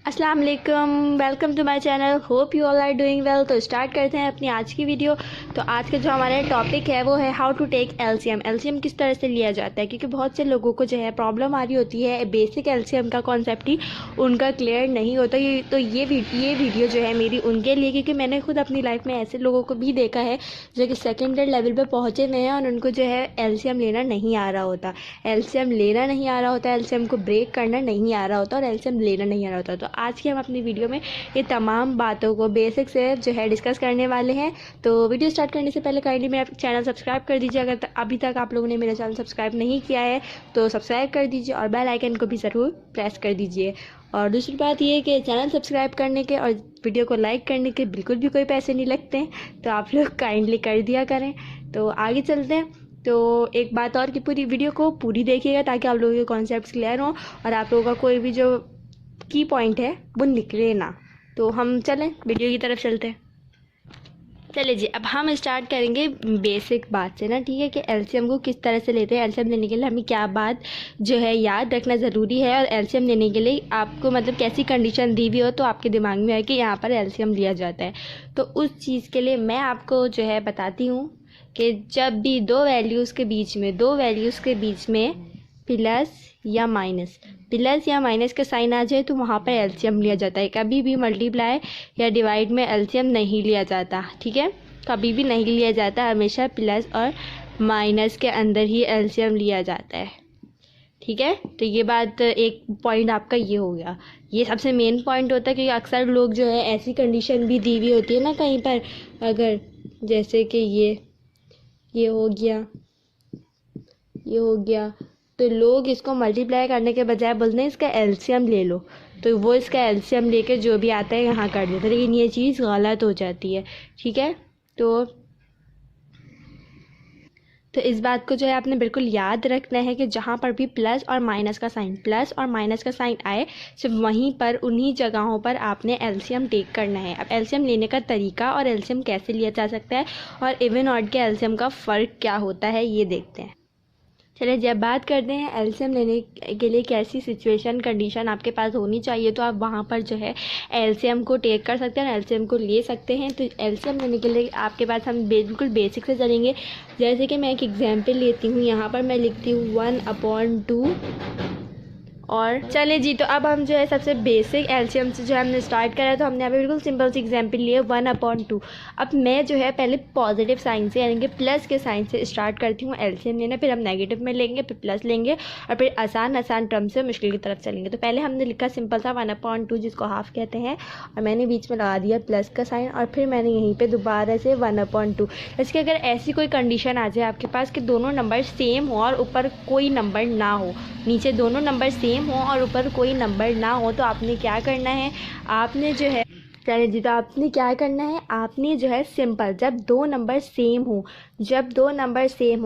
अस्सलाम वालेकुम, welcome to my channel. Hope you all are doing well. तो start करते हैं अपनी आज की वीडियो। तो आज का जो हमारा टॉपिक है वो है how to take LCM. LCM किस तरह से लिया जाता है, क्योंकि बहुत से लोगों को जो है प्रॉब्लम आ रही होती है, बेसिक एलसीएम का कॉन्सेप्ट ही उनका क्लियर नहीं होता। ये वीडियो जो है मेरी उनके लिए, क्योंकि मैंने खुद अपनी लाइफ में ऐसे लोगों को भी देखा है जो कि सेकेंडरी लेवल पर पहुँचे हुए हैं और उनको जो है एलसीएम लेना नहीं आ रहा होता। एलसीएम को ब्रेक करना नहीं आ रहा होता और एलसीएम लेना नहीं आ रहा होता। तो आज की हम अपनी वीडियो में ये तमाम बातों को बेसिक से जो है डिस्कस करने वाले हैं। तो वीडियो स्टार्ट करने से पहले काइंडली मेरा चैनल सब्सक्राइब कर दीजिए। अगर अभी तक आप लोगों ने मेरा चैनल सब्सक्राइब नहीं किया है तो सब्सक्राइब कर दीजिए और बेल आइकन को भी ज़रूर प्रेस कर दीजिए। और दूसरी बात ये है कि चैनल सब्सक्राइब करने के और वीडियो को लाइक करने के बिल्कुल भी कोई पैसे नहीं लगते हैं, तो आप लोग काइंडली कर दिया करें। तो आगे चलते हैं। तो एक बात और कि पूरी वीडियो को पूरी देखिएगा ताकि आप लोगों के कॉन्सेप्ट्स क्लियर हों और आप लोगों का कोई भी जो की पॉइंट है वो निकले ना। तो हम चलें वीडियो की तरफ चलते हैं। चलिए जी, अब हम स्टार्ट करेंगे बेसिक बात से ना, ठीक है, कि एलसीएम को किस तरह से लेते हैं। एलसीएम लेने के लिए हमें क्या बात जो है याद रखना ज़रूरी है, और एलसीएम लेने के लिए आपको मतलब कैसी कंडीशन दी हुई हो तो आपके दिमाग में आए कि यहाँ पर एलसीएम लिया जाता है। तो उस चीज़ के लिए मैं आपको जो है बताती हूँ कि जब भी दो वैल्यूज़ के बीच में प्लस या माइनस का साइन आ जाए तो वहाँ पर एलसीएम लिया जाता है। कभी भी मल्टीप्लाई या डिवाइड में एलसीएम नहीं लिया जाता, ठीक है, कभी भी नहीं लिया जाता। हमेशा प्लस और माइनस के अंदर ही एलसीएम लिया जाता है, ठीक है। तो ये बात एक पॉइंट आपका ये हो गया, ये सबसे मेन पॉइंट होता है, क्योंकि अक्सर लोग जो है ऐसी कंडीशन भी दी हुई होती है ना कहीं पर, अगर जैसे कि ये हो गया तो लोग इसको मल्टीप्लाई करने के बजाय बोलते हैं इसका एलसीएम ले लो, तो वो इसका एलसीएम लेके जो भी आता है यहाँ कर देते हैं, लेकिन ये चीज़ गलत हो जाती है, ठीक है। तो इस बात को जो है आपने बिल्कुल याद रखना है कि जहाँ पर भी प्लस और माइनस का साइन आए, सिर्फ वहीं पर उन्हीं जगहों पर आपने एलसीएम टेक करना है। अब एलसीएम लेने का तरीका और एलसीएम कैसे लिया जा सकता है और इवन ऑड के एलसीएम का फ़र्क क्या होता है ये देखते हैं। चलिए, जब बात करते हैं एलसीएम लेने के लिए कैसी सिचुएशन कंडीशन आपके पास होनी चाहिए तो आप वहाँ पर जो है एलसीएम को टेक कर सकते हैं और एलसीएम को ले सकते हैं। तो एलसीएम लेने के लिए आपके पास हम बिल्कुल बेसिक से चलेंगे। जैसे कि मैं एक एग्जांपल लेती हूँ, यहाँ पर मैं लिखती हूँ 1/2। और चले जी, तो अब हम जो है सबसे बेसिक एलसीएम से जो है हमने स्टार्ट करा है, तो हमने यहाँ पे बिल्कुल सिंपल सी एग्जांपल लिए 1/2। अब मैं जो है पहले पॉजिटिव साइन से यानी कि प्लस के साइन से स्टार्ट करती हूँ एलसीएम लेना, फिर हम नेगेटिव में लेंगे, फिर प्लस लेंगे और फिर आसान टर्म से मुश्किल की तरफ चलेंगे। तो पहले हमने लिखा सिंपल सा 1/2 जिसको हाफ कहते हैं, और मैंने बीच में लगा दिया प्लस का साइन, और फिर मैंने यहीं पर दोबारा से 1/2। इसके अगर ऐसी कोई कंडीशन आ जाए आपके पास कि दोनों नंबर सेम हो और ऊपर कोई नंबर ना हो, नीचे दोनों नंबर सेम हो और ऊपर कोई नंबर ना हो, तो आपने क्या करना है, आपने जो है चलिए जी, तो आपने क्या करना है, आपने जो है सिंपल जब दो नंबर सेम हो,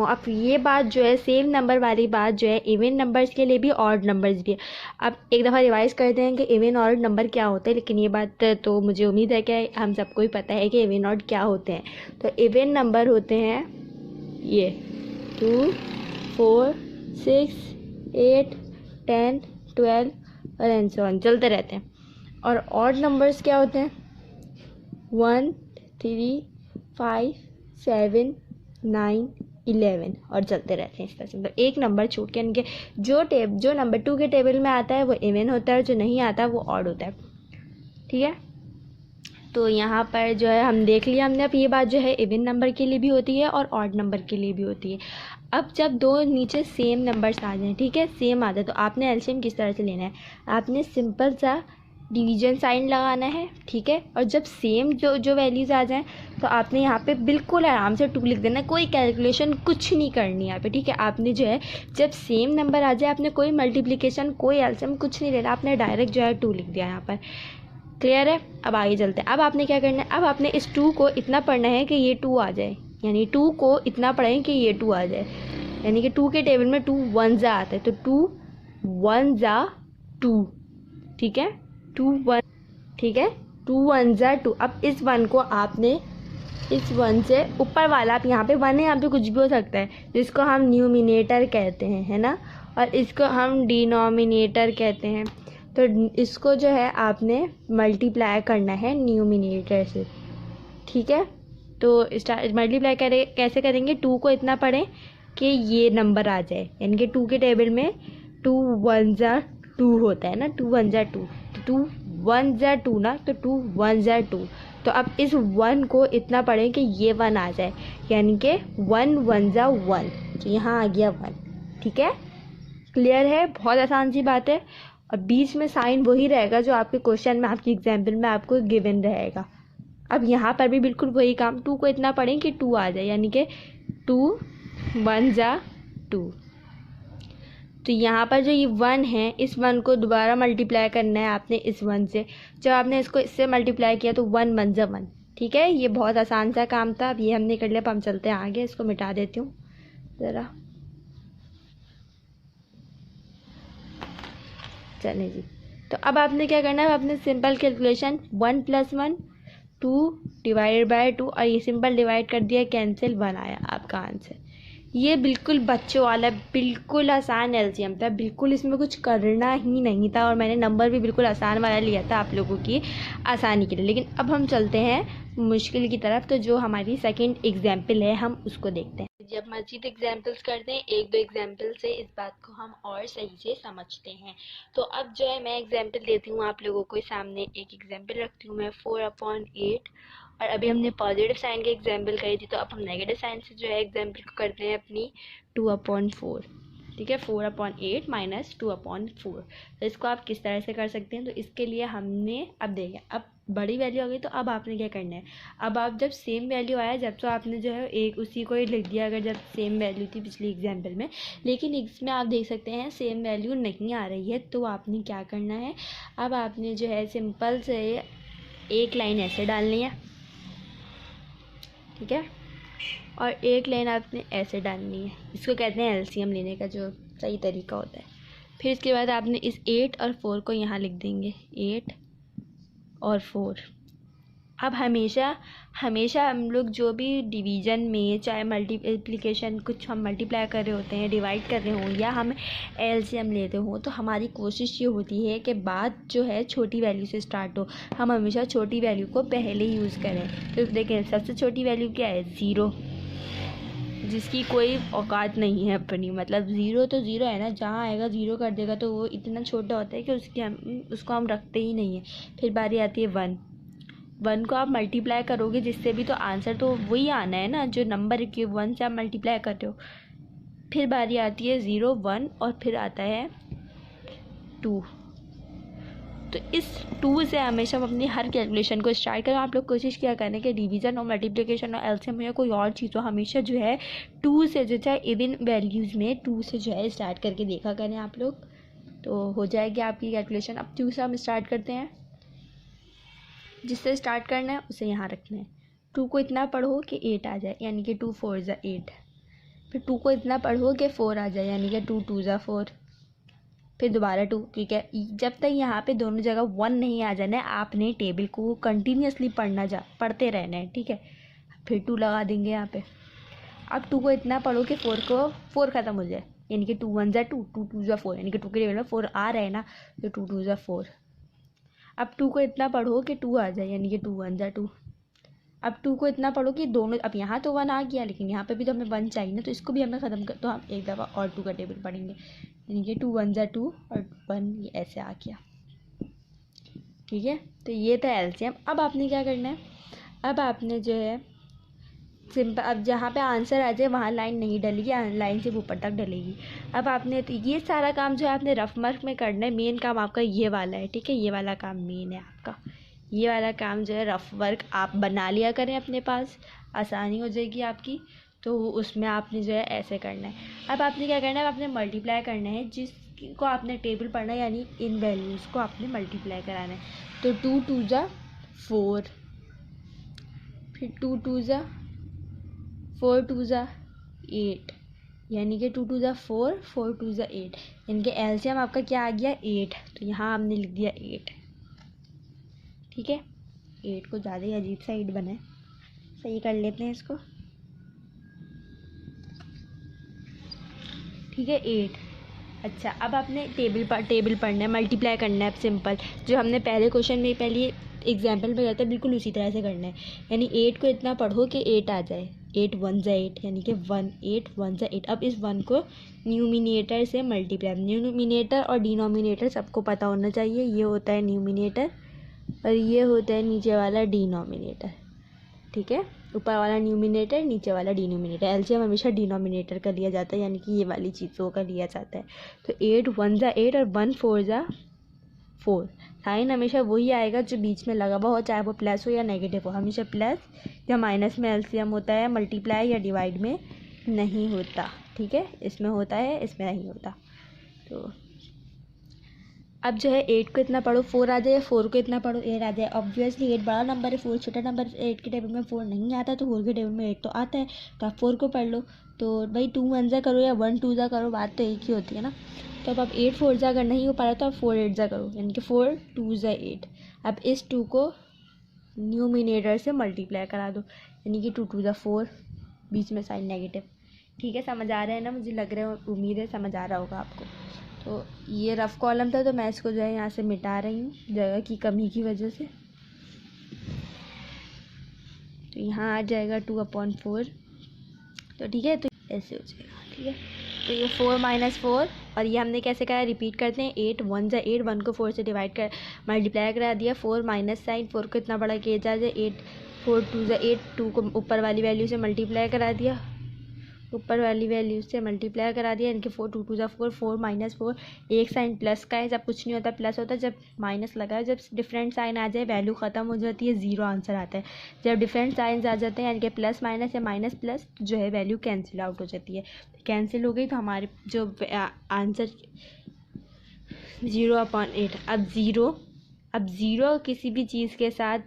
अब ये बात जो है सेम नंबर वाली बात जो है इवन नंबर्स के लिए भी ऑड नंबर्स भी है। अब एक दफ़ा रिवाइज करते हैं कि इवन ऑड नंबर क्या होते हैं, लेकिन ये बात तो मुझे उम्मीद है कि हम सबको ही पता है कि इवन ऑड क्या होते हैं। तो इवन नंबर होते हैं ये 2, 4, 6, 8, 10, 12 और एंड सो ऑन चलते रहते हैं। और ऑड नंबर्स क्या होते हैं 1, 3, 5, 7, 9, 11 और चलते रहते हैं इस तरह से। मतलब एक नंबर छूट के इनके जो नंबर 2 के टेबल में आता है वो इवन होता है, जो नहीं आता वो ऑड होता है, ठीक है। तो यहाँ पर जो है हम देख लिया हमने। अब ये बात जो है इवन नंबर के लिए भी होती है और ऑड नंबर के लिए भी होती है। अब जब दो नीचे सेम नंबर्स आ जाएं, ठीक है, सेम आ जाए, तो आपने एलसीएम किस तरह से लेना है, आपने सिंपल सा डिवीजन साइन लगाना है, ठीक है। और जब सेम जो वैल्यूज़ आ जाएं तो आपने यहाँ पे बिल्कुल आराम से 2 लिख देना, कोई कैलकुलेशन कुछ नहीं करनी यहाँ पे, ठीक है। आपने जो है जब सेम नंबर आ जाए आपने कोई मल्टीप्लिकेशन कोई एलसीएम कुछ नहीं लेना, आपने डायरेक्ट जो है 2 लिख दिया यहाँ पर। क्लियर है। अब आगे चलते हैं। अब आपने क्या करना है, अब आपने इस 2 को इतना पढ़ना है कि ये 2 आ जाए, यानी 2 को इतना पढ़ें कि ये 2 आ जाए, यानी कि 2 के टेबल में 2 1 जा आता है, तो 2 1 जा 2, ठीक है, 2 1, ठीक है, 2 1 जा 2। अब इस 1 को आपने इस 1 से ऊपर वाला, आप यहाँ पे 1 है, यहाँ पे कुछ भी हो सकता है, जिसको हम न्यूमिनेटर कहते हैं, है ना, और इसको हम डिनोमिनेटर कहते हैं। तो इसको जो है आपने मल्टीप्लाई करना है न्यूमिनेटर से, ठीक है। तो मल्टीप्लाई कैसे करेंगे, 2 को इतना पढ़ें कि ये नंबर आ जाए, यानी कि 2 के टेबल में 2 1 ज़ा 2 होता है ना, 2 1 ज़ा 2, तो 2 1 ज़ा 2 ना, तो 2 1 ज़ा 2। तो अब इस 1 को इतना पढ़ें कि ये 1 आ जाए, यानी कि 1 1 ज़ा 1, तो यहाँ आ गया 1, ठीक है। क्लियर है, बहुत आसान सी बात है। और बीच में साइन वही रहेगा जो आपके क्वेश्चन में, आपकी एग्जाम्पल में आपको गिवन रहेगा। अब यहाँ पर भी बिल्कुल वही काम, 2 को इतना पढ़ें कि 2 आ जाए, यानी कि 2 1 ज़ा 2। तो यहाँ पर जो ये 1 है, इस 1 को दोबारा मल्टीप्लाई करना है आपने इस 1 से। जब आपने इसको इससे मल्टीप्लाई किया तो 1 1 ज़ा 1, ठीक है। ये बहुत आसान सा काम था, अब ये हमने कर लिया। अब हम चलते हैं आगे, इसको मिटा देती हूँ ज़रा, चलें जी। तो अब आपने क्या करना है, आपने सिंपल कैलकुलेशन 1 + 1 2 डिवाइडेड बाय 2, और ये सिंपल डिवाइड कर दिया, कैंसिल, 1 आया आपका आंसर। ये बिल्कुल बच्चों वाला, बिल्कुल आसान एलसीएम था, बिल्कुल इसमें कुछ करना ही नहीं था, और मैंने नंबर भी बिल्कुल आसान वाला लिया था आप लोगों की आसानी के लिए। लेकिन अब हम चलते हैं मुश्किल की तरफ, तो जो हमारी सेकंड एग्जाम्पल है हम उसको देखते हैं। जब मजीद एग्जाम्पल्स करते हैं, 1 2 एग्जाम्पल से इस बात को हम और सही से समझते हैं। तो अब जो है मैं एग्जाम्पल देती हूँ आप लोगों को सामने, एक एग्जाम्पल रखती हूँ मैं 4/8, और अभी हमने पॉजिटिव साइन की एग्जाम्पल करी थी, तो अब हम नेगेटिव साइन से जो है एग्जाम्पल को करते हैं अपनी 2/4, ठीक है। 4/8 माइनस 2/4, तो इसको आप किस तरह से कर सकते हैं, तो इसके लिए हमने अब देखें, अब बड़ी वैल्यू आ गई, तो अब आपने क्या करना है, अब आप जब सेम वैल्यू आया, जब तो आपने जो है एक उसी को ही लिख दिया, अगर जब सेम वैल्यू थी पिछली एग्जाम्पल में। लेकिन इसमें आप देख सकते हैं सेम वैल्यू नहीं आ रही है, तो आपने क्या करना है, अब आपने जो है सिंपल से एक लाइन ऐसे डालनी है, ठीक है, और एक लाइन आपने ऐसे डालनी है। इसको कहते हैं एलसीएम लेने का जो सही तरीका होता है। फिर इसके बाद आपने इस 8 और 4 को यहाँ लिख देंगे, 8 और 4। अब हमेशा हम लोग जो भी डिवीज़न में, चाहे मल्टीप्लिकेशन, कुछ हम मल्टीप्लाई कर रहे होते हैं, डिवाइड कर रहे हों, या हम एलसीएम लेते हों, तो हमारी कोशिश ये होती है कि बात जो है छोटी वैल्यू से स्टार्ट हो। हम हमेशा छोटी वैल्यू को पहले यूज़ करें। तो देखें, सबसे छोटी वैल्यू क्या है, 0, जिसकी कोई औकात नहीं है अपनी, मतलब 0 तो 0 है ना, जहाँ आएगा 0 कर देगा, तो वो इतना छोटा होता है कि उसको हम रखते ही नहीं है। फिर बारी आती है 1 को आप मल्टीप्लाई करोगे जिससे भी, तो आंसर तो वही आना है ना, जो नंबर के 1 से आप मल्टीप्लाई करते हो। फिर बारी आती है 0 1, और फिर आता है 2। तो इस 2 से हमेशा हम अपनी हर कैलकुलेशन को स्टार्ट करें। आप लोग कोशिश किया करें कि डिवीज़न और मल्टीप्लिकेशन और एलसीएम या कोई और चीज़ हो, हमेशा जो है 2 से, जो चाहे इवन वैल्यूज़ में 2 से जो है स्टार्ट करके देखा करें आप लोग, तो हो जाएगी आपकी कैलकुलेशन। अब 2 से हम स्टार्ट करते हैं, जिससे स्टार्ट करना है उसे यहाँ रखना है। 2 को इतना पढ़ो कि 8 आ जाए, यानी कि 2 4 ज़ा 8। फिर 2 को इतना पढ़ो कि 4 आ जाए, यानी कि 2 2 ज़ा 4। फिर दोबारा 2, ठीक है। जब तक यहाँ पे दोनों जगह 1 नहीं आ जाना है, आपने टेबल को कंटिन्यूसली पढ़ते रहना है, ठीक है। फिर 2 लगा देंगे यहाँ पे। अब 2 को इतना पढ़ो कि 4 ख़त्म हो जाए, यानी कि 2 1 ज़ा 2, 2 2 ज़ा 4, यानी कि 2 के टेबल में 4 आ रहे हैं ना, तो 2 2 ज़ा 4। अब 2 को इतना पढ़ो कि 2 आ जाए, यानी कि 2 1 ज़ा 2। अब 2 को इतना पढ़ो कि दोनों, अब यहाँ तो 1 आ गया, लेकिन यहाँ पे भी तो हमें 1 चाहिए ना, तो इसको भी हमें ख़त्म कर, तो हम एक दफ़ा और 2 का टेबल पढ़ेंगे, यानी कि 2 1 ज़ा 2 और 1 ये ऐसे आ गया, ठीक है। तो ये था एलसीएम। अब आपने क्या करना है, अब आपने जो है सिंपल, अब जहाँ पे आंसर आ जाए वहाँ लाइन नहीं डलेगी, लाइन से ऊपर तक डलेगी। अब आपने तो ये सारा काम जो है आपने रफ वर्क में करना है। मेन काम आपका ये वाला है, ठीक है, ये वाला काम मेन है आपका। ये वाला काम जो है रफ वर्क आप बना लिया करें अपने पास, आसानी हो जाएगी आपकी। तो उसमें आपने जो है ऐसे करना है। अब आपने क्या करना है, आपने मल्टीप्लाई करना है, जिसको आपने टेबल पढ़ना है, यानी इन वैल्यूज़ को आपने मल्टीप्लाई कराना है। तो 2 2 ज़ा 4, फिर 2 2 ज़ा 4 2 ज़ा 8, यानी कि 2 2 ज़ा 4 4 2 ज़ा 8, यानी कि एलसीएम आपका क्या आ गया, 8। तो यहाँ हमने लिख दिया 8, ठीक है। 8 को ज़्यादा ही अजीब सा 8 बना है, सही कर लेते हैं इसको, ठीक है। 8 अच्छा, अब आपने टेबल पढ़ना है, मल्टीप्लाई करना है सिंपल, जो हमने पहले क्वेश्चन में पहले एग्जाम्पल में करते हैं बिल्कुल उसी तरह से करना है। यानी 8 को इतना पढ़ो कि 8 आ जाए, 8 1 जा 8, यानी कि 1 8 1 जा 8। अब इस 1 को न्यूमिनेटर से मल्टीप्लाई, न्यूमिनेटर और डिनोमिनेटर सबको पता होना चाहिए, ये होता है न्यूमिनेटर और ये होता है नीचे वाला डिनोमिनेटर, ठीक है। ऊपर वाला न्यूमिनेटर, नीचे वाला डिनोमिनेटर। एलसीएम हमेशा डिनोमिनेटर का लिया जाता है, यानी कि ये वाली चीज़ों का लिया जाता है। तो 8 1 जा 8 और 1 4 जा 4। साइन हमेशा वही आएगा जो बीच में लगा हुआ हो, चाहे वो प्लस हो या नेगेटिव हो, हमेशा प्लस या माइनस में एलसीएम होता है, मल्टीप्लाई या डिवाइड में नहीं होता, ठीक है। इसमें होता है, इसमें नहीं होता। तो अब जो है 8 को इतना पढ़ो 4 आ जाए, 4 को इतना पढ़ो 8 आ जाए। ऑब्वियसली 8 बड़ा नंबर है, 4 छोटा नंबर, 8 के टेबल में 4 नहीं आता, तो 4 के टेबल में 8 तो आता है, तो आप 4 को पढ़ लो। तो भाई 2 1 जा करो या 1 2 जा करो, बात तो एक ही होती है ना। तो अब आप 8 4 जा अगर नहीं हो पा रहा तो आप 4 8 जा करो, यानी कि 4 2 जा 8। अब इस 2 को न्यूमिनेटर से मल्टीप्लाई करा दो, यानी कि 2 2 जा 4, बीच में साइन नेगेटिव, ठीक है। समझ आ रहा है ना, मुझे लग रहा है, उम्मीद है समझ आ रहा होगा आपको। तो ये रफ कॉलम था, तो मैं इसको जो है यहाँ से मिटा रही हूँ जगह की कमी की वजह से। तो यहाँ आ जाएगा 2/4, तो ठीक है, तो ऐसे हो जाएगा, ठीक है। तो ये 4 - 4, और ये हमने कैसे करा, रिपीट करते हैं। 8 1 जा 8, 1 को 4 से डिवाइड कर मल्टीप्लाई करा दिया, 4 माइनस साइन, 4 को इतना बड़ा किया जाए, 8 4 2 जा 8, 2 को ऊपर वाली वैल्यू से मल्टीप्लाई करा दिया, ऊपर वाली वैल्यू से मल्टीप्लाई करा दिया, इनके 4 2 2 जा 4, 4 - 4। एक साइन प्लस का है, जब कुछ नहीं होता प्लस होता है, जब माइनस लगा है, जब डिफरेंट साइन आ जाए वैल्यू ख़त्म हो जाती है, ज़ीरो आंसर आता है। जब डिफरेंट साइंस आ जाते हैं, यानी कि प्लस माइनस या माइनस प्लस, जो है वैल्यू कैंसिल आउट हो जाती है। कैंसिल हो गई तो हमारे जो आंसर 0/8। अब ज़ीरो किसी भी चीज़ के साथ,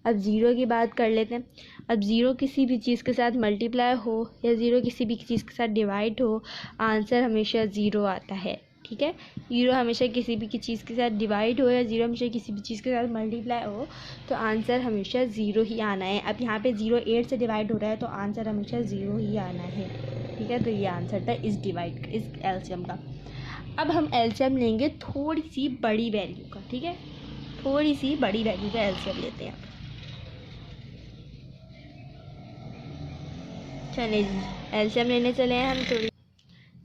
अब ज़ीरो की बात कर लेते हैं। अब ज़ीरो किसी भी चीज़ के साथ मल्टीप्लाई हो या ज़ीरो किसी भी चीज़ के साथ डिवाइड हो, आंसर हमेशा ज़ीरो आता है, ठीक है। ज़ीरो हमेशा किसी भी चीज़ के साथ डिवाइड हो या ज़ीरो हमेशा किसी भी चीज़ के साथ मल्टीप्लाई हो, तो आंसर हमेशा ज़ीरो ही आना है। अब यहाँ पे 0 8 से डिवाइड हो रहा है, तो आंसर हमेशा ज़ीरो ही आना है, ठीक है। तो ये आंसर था इस एलसीएम का। अब हम एलसीएम लेंगे थोड़ी सी बड़ी वैल्यू का, ठीक है, थोड़ी सी बड़ी वैल्यू का एलसीएम लेते हैं। चले जी, एलसीएम लेने चले हैं हम थोड़ी।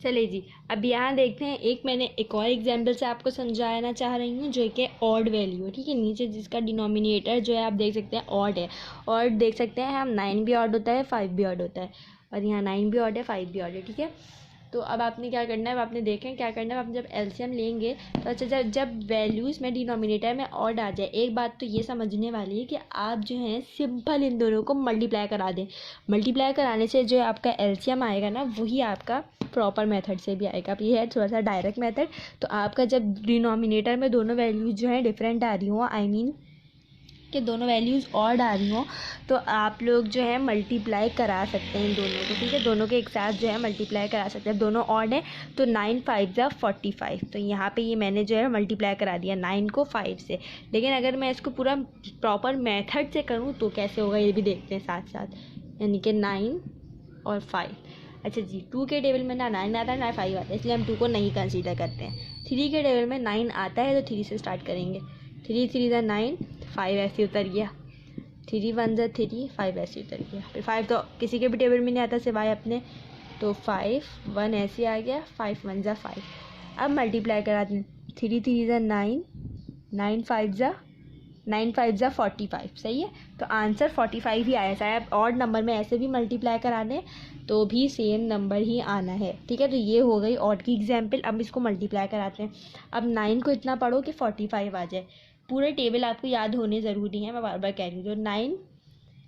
चले जी, अब यहाँ देखते हैं, मैंने एक और एग्जाम्पल से आपको समझाना चाह रही हूँ, जो कि ऑड वैल्यू है, ठीक है। नीचे जिसका डिनोमिनेटर जो है आप देख सकते हैं ऑड है, और देख सकते हैं हम 9 भी ऑड होता है, 5 भी ऑड होता है, और यहाँ 9 भी ऑड है, 5 भी ऑड है, ठीक है। तो अब आपने क्या करना है, आपने देखें क्या करना है, आप जब एलसीएम लेंगे तो अच्छा, जब वैल्यूज़ में डिनोमिनेटर में ऑड आ जाए, एक बात तो ये समझने वाली है कि आप जो है सिंपल इन दोनों को मल्टीप्लाई करा दें। मल्टीप्लाई कराने से जो आपका एलसीएम आएगा ना, वही आपका प्रॉपर मेथड से भी आएगा। अब ये है थोड़ा सा डायरेक्ट मेथड। तो आपका जब डिनोमिनेटर में दोनों वैल्यूज़ जो है डिफरेंट आ रही हो, आई मीन कि दोनों वैल्यूज़ ऑड आ रही हों, तो आप लोग जो है मल्टीप्लाई करा सकते हैं इन दोनों को, ठीक है। दोनों के एक साथ जो है मल्टीप्लाई करा सकते हैं। दोनों ऑड हैं तो 9 5 जा 45, तो यहाँ पे ये मैंने जो है मल्टीप्लाई करा दिया 9 को 5 से। लेकिन अगर मैं इसको पूरा प्रॉपर मेथड से करूँ तो कैसे होगा, ये भी देखते हैं साथ साथ। यानी कि 9 और 5। अच्छा जी, 2 के टेबल में ना 9 आता है ना 5 आता है, इसलिए हम 2 को नहीं कंसीडर करते हैं। 3 के टेबल में 9 आता है, तो 3 से स्टार्ट करेंगे। 3 3 जा 9, 5 ऐसे उतर गया, 3 1 जा 3, 5 ऐसे उतर गया। फिर 5 तो किसी के भी टेबल में नहीं आता सिवाय अपने, तो 5 1 ऐसे आ गया, 5 1 जा 5। अब मल्टीप्लाई करा दें, 3 3 जा 9, 9 5 जा 45, सही है। तो आंसर 45 ही आया। चाहे आप ऑड नंबर में ऐसे भी मल्टीप्लाई करा दें तो भी सेम नंबर ही आना है, ठीक है। तो ये हो गई ऑड की एग्जाम्पल। अब इसको मल्टीप्लाई कराते हैं। अब 9 को इतना पढ़ो कि 45 आ जाए। पूरे टेबल आपको याद होने ज़रूरी है, मैं बार बार कह रही हूँ। तो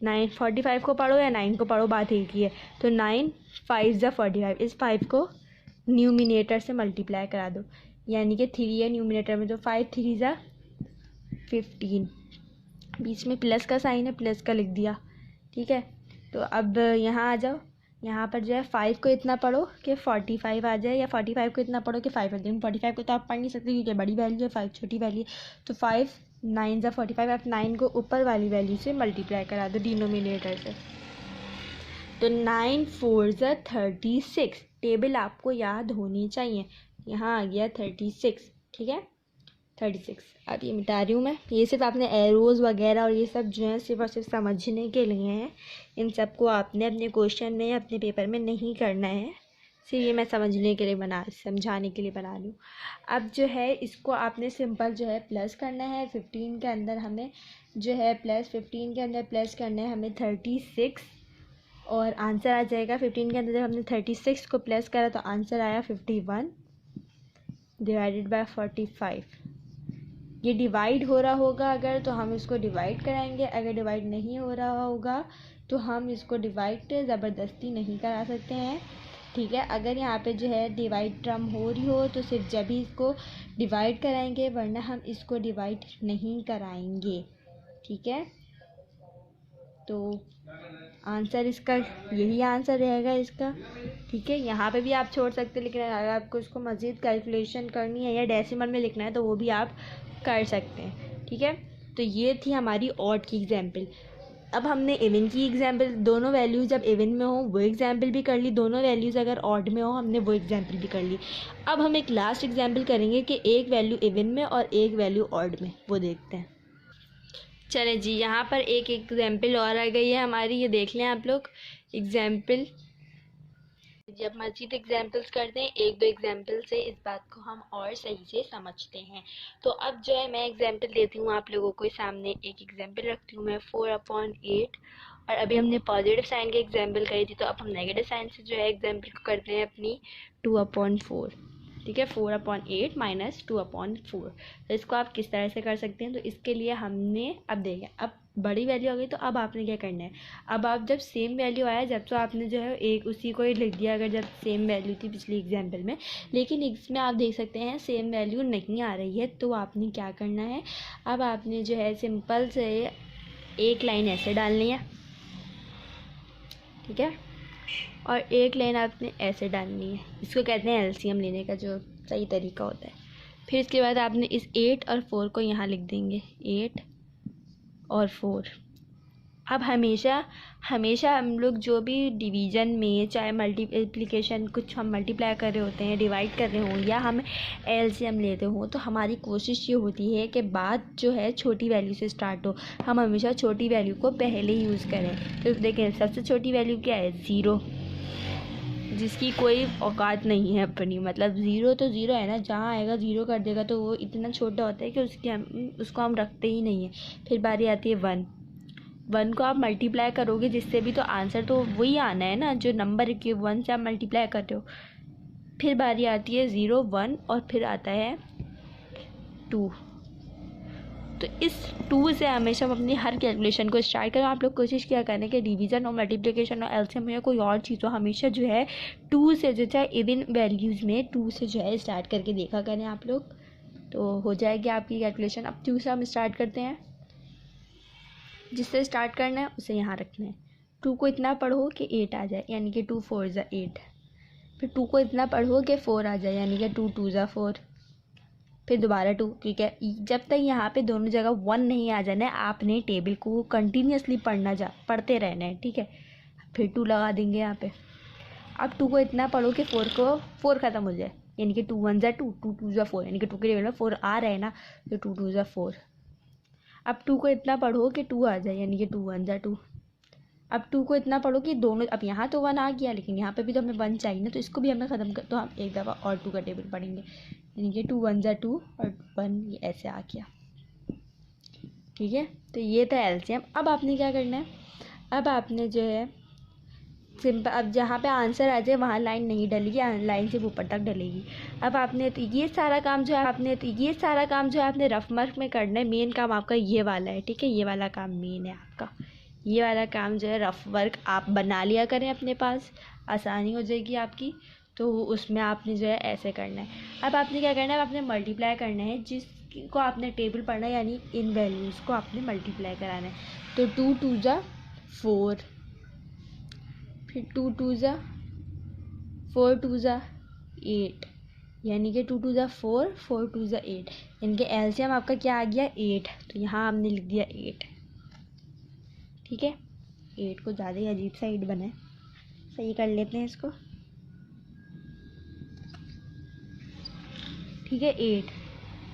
9 45 को पढ़ो या 9 को पढ़ो, बात एक ही है। तो 9 5 जा 45, इस 5 को न्यूमिनेटर से मल्टीप्लाई करा दो, यानी कि 3 है न्यूमिनेटर में, तो 5 3 जा 15, बीच में प्लस का साइन है, प्लस का लिख दिया, ठीक है। तो अब यहाँ आ जाओ, यहाँ पर जो है 5 को इतना पढ़ो कि 45 आ जाए, या 45 को इतना पढ़ो कि 5 आ जाए। 45 को तो आप पढ़ नहीं सकते क्योंकि बड़ी वैल्यू है, 5 छोटी वैल्यू है। तो 5 9 जा 45, आप 9 को ऊपर वाली वैल्यू से मल्टीप्लाई करा दो डिनोमिनेटर से। तो 9 4 जा 36, टेबल आपको याद होनी चाहिए। यहाँ आ गया 36, ठीक है 36। अब ये मिटा रही हूँ मैं। ये सिर्फ आपने एरोज़ वगैरह और ये सब जो है सिर्फ और सिर्फ समझने के लिए हैं। इन सब को आपने अपने क्वेश्चन में अपने पेपर में नहीं करना है, सिर्फ ये मैं समझने के लिए समझाने के लिए बना रही हूँ। अब जो है इसको आपने सिंपल जो है प्लस करना है 15 के अंदर, हमें जो है प्लस 15 के अंदर प्लस करना है हमें 36, और आंसर आ जाएगा 15 के अंदर। जब हमने 36 को प्लस करा तो आंसर आया 51 डिवाइडेड बाय 45। ये डिवाइड हो रहा होगा अगर, तो हम इसको डिवाइड कराएंगे, अगर डिवाइड नहीं हो रहा होगा तो हम इसको डिवाइड ज़बरदस्ती नहीं करा सकते हैं, ठीक है। अगर यहाँ पे जो है डिवाइड टर्म हो रही हो तो सिर्फ जब ही इसको डिवाइड कराएंगे, वरना हम इसको डिवाइड नहीं कराएंगे, ठीक है। तो आंसर इसका यही आंसर रहेगा इसका, ठीक है। यहाँ पे भी आप छोड़ सकते हैं, लेकिन अगर आपको इसको मज़ीद कैलकुलेशन करनी है या डेसिमल में लिखना है तो वो भी आप कर सकते हैं, ठीक है। तो ये थी हमारी ऑड की एग्जाम्पल। अब हमने इवन की एग्जाम्पल, दोनों वैल्यूज़ जब इवन में हो वो एग्जाम्पल भी कर ली, दोनों वैल्यूज़ अगर ऑड में हो हमने वो एग्जाम्पल भी कर ली। अब हम एक लास्ट एग्जाम्पल करेंगे कि एक वैल्यू इवन में और एक वैल्यू ऑड में, वो देखते हैं। चलें जी, यहाँ पर एक एग्जाम्पल और आ गई है हमारी, ये देख लें आप लोग एग्जाम्पल। जब मज़ीद एग्जाम्पल्स करते हैं, एक दो एग्जाम्पल से इस बात को हम और सही से समझते हैं। तो अब जो है मैं एग्जाम्पल देती हूँ आप लोगों को सामने, एक एग्जाम्पल रखती हूँ मैं 4/8, और अभी हमने पॉजिटिव साइन की एग्जाम्पल करी थी, तो अब हम नेगेटिव साइन से जो है एग्जाम्पल को करते हैं अपनी 2/4, ठीक है। 4/8 माइनस 2/4, तो इसको आप किस तरह से कर सकते हैं। तो इसके लिए हमने अब देखें, अब बड़ी वैल्यू आ गई तो अब आपने क्या करना है, अब आप जब सेम वैल्यू आया जब तो आपने जो है एक उसी को ही लिख दिया, अगर जब सेम वैल्यू थी पिछली एग्जाम्पल में। लेकिन इसमें आप देख सकते हैं सेम वैल्यू नहीं आ रही है, तो आपने क्या करना है, अब आपने जो है सिंपल से एक लाइन ऐसे डालनी है, ठीक है, और एक लाइन आपने ऐसे डालनी है। इसको कहते हैं एलसीएम लेने का जो सही तरीका होता है। फिर इसके बाद आपने इस 8 और 4 को यहाँ लिख देंगे, 8 और 4। अब हमेशा हमेशा हम लोग जो भी डिवीज़न में, चाहे मल्टीप्लिकेशन, कुछ हम मल्टीप्लाई कर रहे होते हैं, डिवाइड कर रहे हों, या हम एलसीएम लेते हों, तो हमारी कोशिश ये होती है कि बात जो है छोटी वैल्यू से स्टार्ट हो। हम हमेशा छोटी वैल्यू को पहले यूज़ करें। तो देखें सबसे छोटी वैल्यू क्या है, 0, जिसकी कोई औकात नहीं है अपनी, मतलब ज़ीरो तो ज़ीरो है ना, जहाँ आएगा ज़ीरो कर देगा, तो वो इतना छोटा होता है कि उसको हम रखते ही नहीं है। फिर बारी आती है 1 को आप मल्टीप्लाई करोगे जिससे भी, तो आंसर तो वही आना है ना, जो नंबर के 1 से आप मल्टीप्लाई करते हो। फिर बारी आती है 0, 1, और फिर आता है 2। तो इस 2 से हमेशा हम अपनी हर कैलकुलेशन को स्टार्ट करें। आप लोग कोशिश किया करें कि डिवीज़न और मल्टीप्लिकेशन और एलसीएम या कोई और चीज़ हो, हमेशा जो है 2 से, जो चाहे इवन वैल्यूज़ में 2 से जो है स्टार्ट करके देखा करें आप लोग, तो हो जाएगी आपकी कैलकुलेशन। अब 2 से हम स्टार्ट करते हैं, जिससे स्टार्ट करना है उसे यहाँ रखना है। 2 को इतना पढ़ो कि 8 आ जाए, यानी कि 2 4 ज़ा 8। फिर 2 को इतना पढ़ो कि 4 आ जाए, यानी कि 2 2 ज़ा 4। फिर दोबारा 2, ठीक है। जब तक यहाँ पे दोनों जगह 1 नहीं आ जाना है, आपने टेबल को कंटिन्यूसली पढ़ते रहना है, ठीक है। फिर 2 लगा देंगे यहाँ पे। अब 2 को इतना पढ़ो कि 4 ख़त्म हो जाए, यानी कि 2 1 ज़ा 2, 2 2 ज़ा 4, यानी कि 2 के टेबल में 4 आ रहे हैं ना, तो 2 2 ज़ा 4। अब 2 को इतना पढ़ो कि 2 आ जाए, यानी कि 2 1 ज़ा 2। अब 2 को इतना पढ़ो कि दोनों, अब यहाँ तो 1 आ गया, लेकिन यहाँ पे भी तो हमें 1 चाहिए ना, तो इसको भी हमें ख़त्म कर, तो हम एक दफ़ा और 2 का टेबल पढ़ेंगे, यानी कि 2 1 ज़ा 2 और 1 ये ऐसे आ गया, ठीक है। तो ये था एलसीएम। अब आपने क्या करना है, अब आपने जो है सिंपल, अब जहाँ पे आंसर आ जाए वहाँ लाइन नहीं डलेगी, लाइन से ऊपर तक डलेगी। अब आपने तो ये सारा काम जो है आपने रफ वर्क में करना है। मेन काम आपका ये वाला है, ठीक है, ये वाला काम मेन है आपका। ये वाला काम जो है रफ वर्क आप बना लिया करें अपने पास, आसानी हो जाएगी आपकी। तो उसमें आपने जो है ऐसे करना है। अब आपने क्या करना है, आपने मल्टीप्लाई करना है, जिसको आपने टेबल पढ़ना है, यानी इन वैल्यूज़ को आपने मल्टीप्लाई कराना है। तो 2 2 ज़ा 4, फिर 2 2 ज़ा 4 2 ज़ा 8, यानी कि 2 2 ज़ा 4, 4 2 ज़ा 8, यानी कि एलसीएम आपका क्या आ गया, 8। तो यहाँ हमने लिख दिया 8, ठीक है। 8 को ज़्यादा ही अजीब सा 8 बना है, सही कर लेते हैं इसको। ठीक है 8।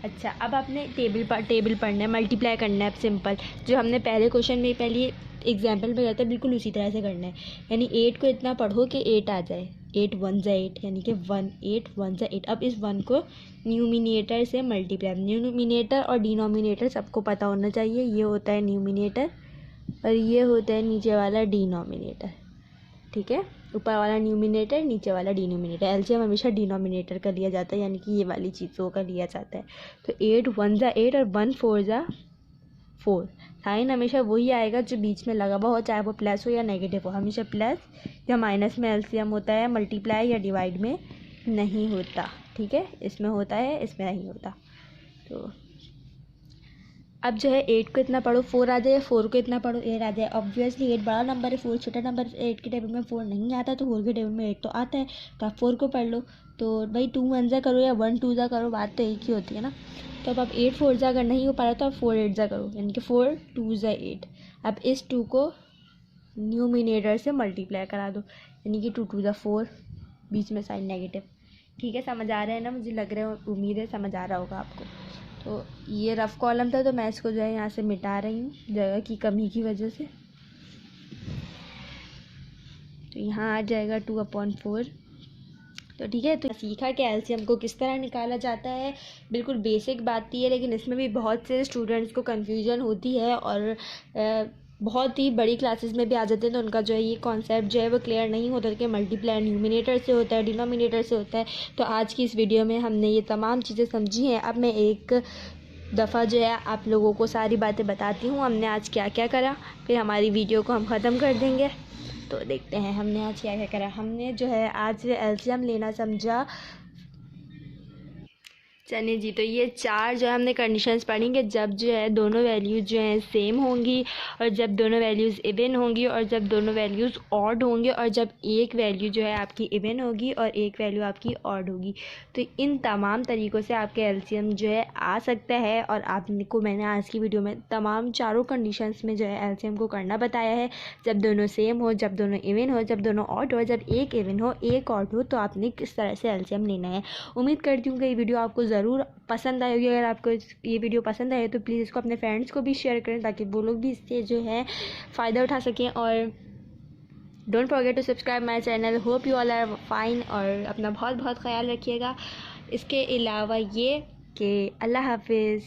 अच्छा, अब आपने टेबल पढ़ना है, मल्टीप्लाई करना है सिंपल, जो हमने पहले क्वेश्चन में पहले एग्जाम्पल में करते हैं बिल्कुल उसी तरह से करना है। यानी 8 को इतना पढ़ो कि 8 आ जाए, 8 1 जा 8, यानी कि 1 8 1 जा 8। अब इस 1 को न्यूमिनेटर से मल्टीप्लाई, न्यूमिनेटर और डिनोमिनेटर सबको पता होना चाहिए, ये होता है न्यूमिनेटर और ये होता है नीचे वाला डिनोमिनेटर। ठीक है, ऊपर वाला न्यूमिनेटर, नीचे वाला डिनोमिनेटर। एलसीएम हमेशा डिनोमिनेटर का लिया जाता है, यानी कि ये वाली चीज़ों का लिया जाता है। तो 8 1 जा 8 और 1 4 जा 4। साइन हमेशा वही आएगा जो बीच में लगा हुआ हो, चाहे वो प्लस हो या नेगेटिव हो। हमेशा प्लस या माइनस में एलसीएम होता है, मल्टीप्लाई या डिवाइड में नहीं होता। ठीक है, इसमें होता है, इसमें नहीं होता। तो अब जो है 8 को इतना पढ़ो 4 आ जाए, 4 को इतना पढ़ो 8 आ जाए। ऑब्वियसली 8 बड़ा नंबर है, 4 छोटा नंबर। 8 के टेबल में 4 नहीं आता, तो 4 के टेबल में 8 तो आता है, तो आप 4 को पढ़ लो। तो भाई 2 1 जा करो या 1 2 जा करो, बात तो एक ही होती है ना। तो अब आप 8 4 जा अगर नहीं हो पा रहा तो आप 4 8 जा करो, यानी कि 4 2 जा 8। अब इस 2 को न्यूमिनेटर से मल्टीप्लाई करा दो, यानी कि 2 2 जा 4, बीच में साइन नेगेटिव। ठीक है, समझ आ रहा है ना? मुझे लग रहा है, उम्मीद है समझ आ रहा होगा आपको। तो ये रफ कॉलम था, तो मैं इसको जो है यहाँ से मिटा रही हूँ जगह की कमी की वजह से। तो यहाँ आ जाएगा 2/4। तो ठीक है, तो सीखा कि एलसीएम को किस तरह निकाला जाता है। बिल्कुल बेसिक बात थी है, लेकिन इसमें भी बहुत से स्टूडेंट्स को कन्फ्यूजन होती है और बहुत ही बड़ी क्लासेस में भी आ जाते हैं, तो उनका जो है ये कॉन्सेप्ट जो है वो क्लियर नहीं होता कि मल्टीप्लाई न्यूमिनेटर से होता है, डिनोमिनेटर से होता है। तो आज की इस वीडियो में हमने ये तमाम चीज़ें समझी हैं। अब मैं एक दफ़ा जो है आप लोगों को सारी बातें बताती हूँ हमने आज क्या क्या करा, फिर हमारी वीडियो को हम ख़त्म कर देंगे। तो देखते हैं हमने आज क्या क्या करा। हमने जो है आज एलसीएम लेना समझा। चलिए जी, तो ये 4 जो है हमने कंडीशंस पढ़ी कि जब जो है दोनों वैल्यूज़ जो हैं सेम होंगी, और जब दोनों वैल्यूज़ इवन होंगी, और जब दोनों वैल्यूज़ ऑड होंगे, और जब एक वैल्यू जो है आपकी इवन होगी और एक वैल्यू आपकी ऑड होगी। तो इन तमाम तरीक़ों से आपके एलसीएम जो है आ सकता है, और आपको मैंने आज की वीडियो में तमाम चारों कंडीशंस में जो है एलसीएम को करना बताया है। जब दोनों सेम हो, जब दोनों इवन हो, जब दोनों ऑड हो, जब एक इवन हो एक ऑड हो, तो आपने किस तरह से एलसीएम लेना है। उम्मीद करती हूँ कि ये वीडियो आपको ज़रूर पसंद आएगी। अगर आपको ये वीडियो पसंद आए तो प्लीज़ इसको अपने फ्रेंड्स को भी शेयर करें, ताकि वो लोग भी इससे जो है फ़ायदा उठा सकें। और don't forget to subscribe my channel. Hope you all are fine, और अपना बहुत बहुत ख्याल रखिएगा। इसके अलावा ये कि अल्लाह हाफिज़।